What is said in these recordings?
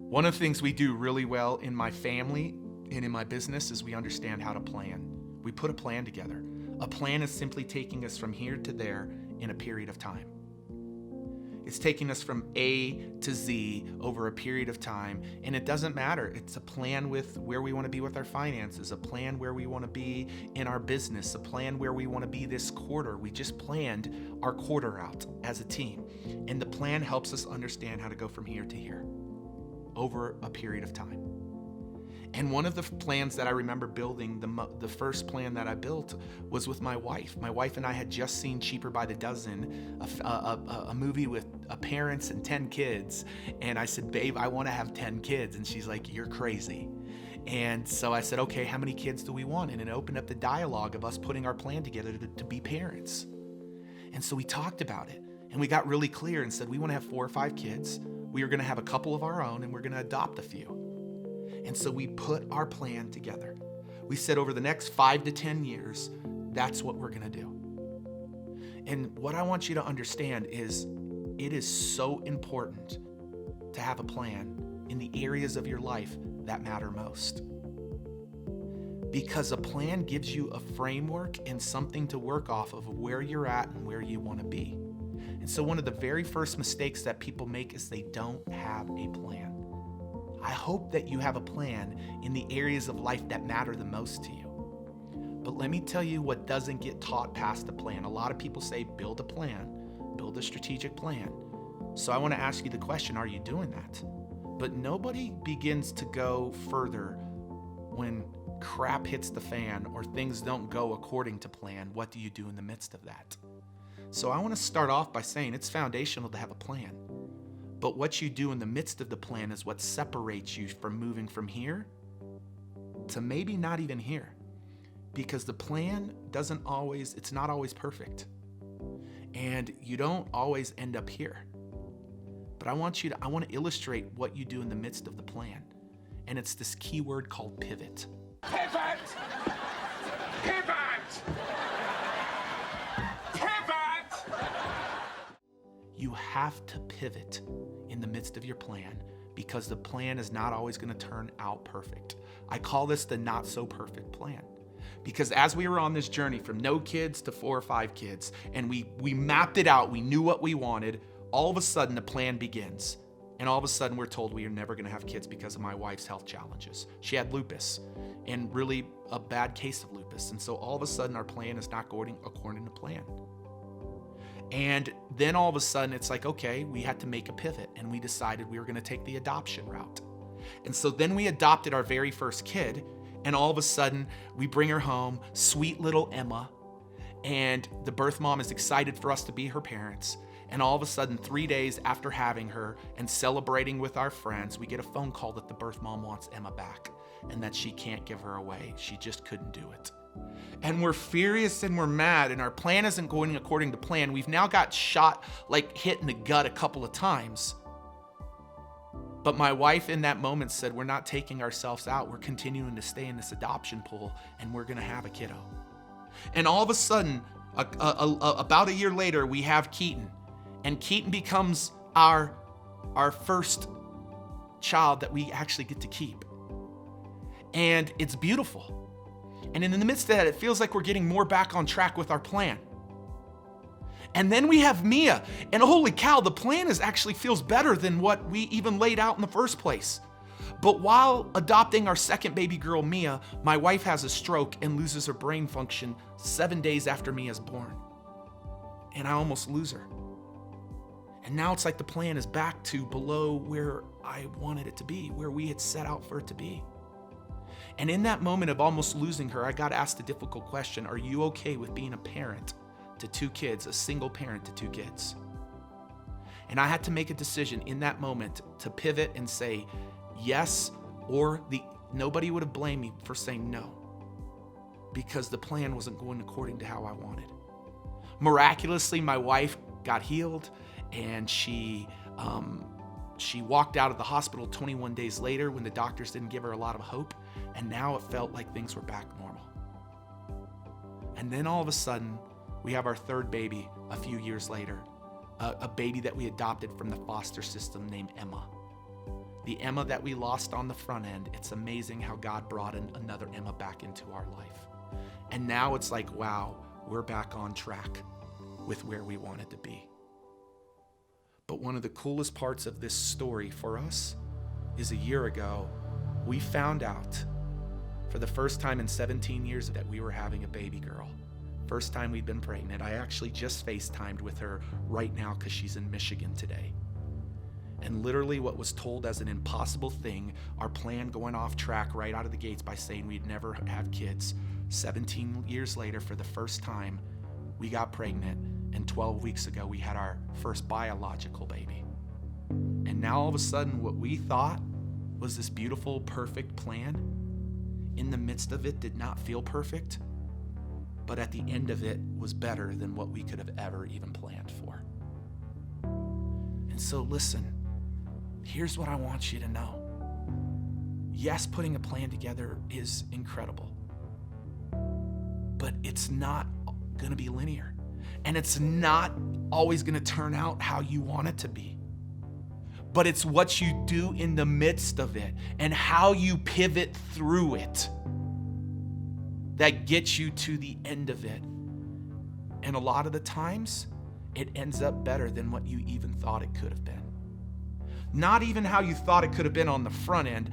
One of the things we do really well in my family and in my business is we understand how to plan. We put a plan together. A plan is simply taking us from here to there in a period of time. It's taking us from A to Z over a period of time, and it doesn't matter. It's a plan with where we want to be with our finances, a plan where we want to be in our business, a plan where we want to be this quarter. We just planned our quarter out as a team, and the plan helps us understand how to go from here to here over a period of time. And one of the plans that I remember building, the first plan that I built was with my wife. My wife and I had just seen Cheaper by the Dozen, a movie with parents and 10 kids. And I said, babe, I want to have 10 kids. And she's like, you're crazy. And so I said, okay, how many kids do we want? And it opened up the dialogue of us putting our plan together to be parents. And so we talked about it, and we got really clear and said, we want to have 4 or 5 kids. We are going to have a couple of our own, and we're going to adopt a few. And so we put our plan together. We said over the next 5 to 10 years, that's what we're gonna do. And what I want you to understand is it is so important to have a plan in the areas of your life that matter most. Because a plan gives you a framework and something to work off of where you're at and where you wanna be. And so one of the very first mistakes that people make is they don't have a plan. I hope that you have a plan in the areas of life that matter the most to you. But let me tell you what doesn't get taught past the plan. A lot of people say, build a plan, build a strategic plan. So I want to ask you the question, are you doing that? But nobody begins to go further when crap hits the fan or things don't go according to plan. What do you do in the midst of that? So I want to start off by saying it's foundational to have a plan. But what you do in the midst of the plan is what separates you from moving from here to maybe not even here. Because the plan it's not always perfect. And you don't always end up here. But I want to illustrate what you do in the midst of the plan. And it's this key word called pivot. Pivot! Pivot! You have to pivot in the midst of your plan because the plan is not always going to turn out perfect. I call this the not so perfect plan. Because as we were on this journey from no kids to 4 or 5 kids, and we mapped it out, we knew what we wanted, all of a sudden the plan begins. And all of a sudden we're told we are never going to have kids because of my wife's health challenges. She had lupus, and really a bad case of lupus. And so all of a sudden our plan is not going according to plan. And then all of a sudden it's like, okay, we had to make a pivot, and we decided we were going to take the adoption route. And so then we adopted our very first kid, and all of a sudden we bring her home, sweet little Emma, and the birth mom is excited for us to be her parents. And all of a sudden, 3 days after having her and celebrating with our friends, we get a phone call that the birth mom wants Emma back and that she can't give her away. She just couldn't do it. And we're furious and we're mad, and our plan isn't going according to plan. We've now got shot, like hit in the gut a couple of times. But my wife in that moment said, we're not taking ourselves out. We're continuing to stay in this adoption pool, and we're going to have a kiddo. And all of a sudden, about a year later, we have Keaton. And Keaton becomes our first child that we actually get to keep. And it's beautiful. And in the midst of that, it feels like we're getting more back on track with our plan. And then we have Mia, and holy cow, the plan actually feels better than what we even laid out in the first place. But while adopting our second baby girl, Mia, my wife has a stroke and loses her brain function 7 days after Mia's born. And I almost lose her. And now it's like the plan is back to below where I wanted it to be, where we had set out for it to be. And in that moment of almost losing her, I got asked a difficult question. Are you okay with being a parent to 2 kids, a single parent to 2 kids? And I had to make a decision in that moment to pivot and say yes, or nobody would have blamed me for saying no, because the plan wasn't going according to how I wanted. Miraculously, my wife got healed, and she walked out of the hospital 21 days later when the doctors didn't give her a lot of hope, and now it felt like things were back normal. And then all of a sudden, we have our third baby a few years later, a baby that we adopted from the foster system named Emma. The Emma that we lost on the front end, it's amazing how God brought another Emma back into our life. And now it's like, wow, we're back on track with where we wanted to be. But one of the coolest parts of this story for us is a year ago, we found out for the first time in 17 years that we were having a baby girl. First time we'd been pregnant. I actually just FaceTimed with her right now because she's in Michigan today. And literally what was told as an impossible thing, our plan going off track right out of the gates by saying we'd never have kids. 17 years later, for the first time, we got pregnant, and 12 weeks ago, we had our first biological baby. And now all of a sudden, what we thought was this beautiful, perfect plan, in the midst of it did not feel perfect, but at the end of it was better than what we could have ever even planned for. And so listen, here's what I want you to know. Yes, putting a plan together is incredible, but it's not going to be linear. And it's not always going to turn out how you want it to be. But it's what you do in the midst of it and how you pivot through it that gets you to the end of it. And a lot of the times, it ends up better than what you even thought it could have been. Not even how you thought it could have been on the front end,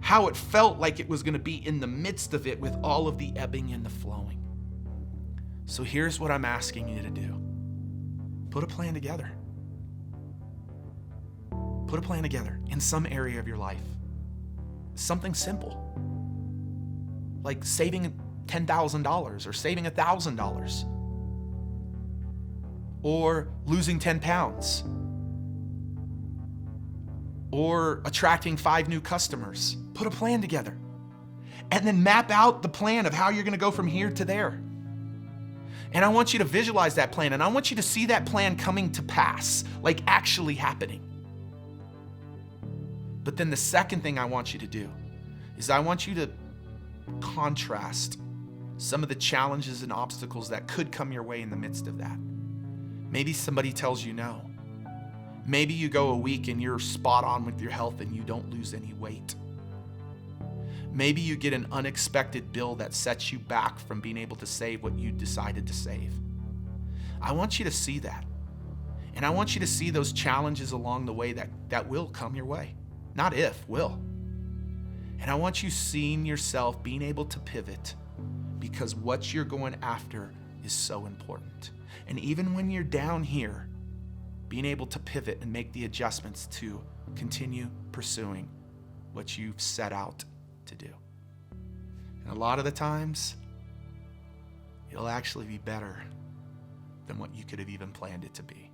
how it felt like it was going to be in the midst of it with all of the ebbing and the flowing. So here's what I'm asking you to do. Put a plan together. Put a plan together in some area of your life. Something simple, like saving $10,000 or saving $1,000 or losing 10 pounds or attracting 5 new customers. Put a plan together and then map out the plan of how you're going to go from here to there. And I want you to visualize that plan, and I want you to see that plan coming to pass, like actually happening. But then the second thing I want you to do is I want you to contrast some of the challenges and obstacles that could come your way in the midst of that. Maybe somebody tells you no. Maybe you go a week and you're spot on with your health and you don't lose any weight. Maybe you get an unexpected bill that sets you back from being able to save what you decided to save. I want you to see that. And I want you to see those challenges along the way that will come your way. Not if, will. And I want you seeing yourself being able to pivot because what you're going after is so important. And even when you're down here, being able to pivot and make the adjustments to continue pursuing what you've set out to do. And a lot of the times, it'll actually be better than what you could have even planned it to be.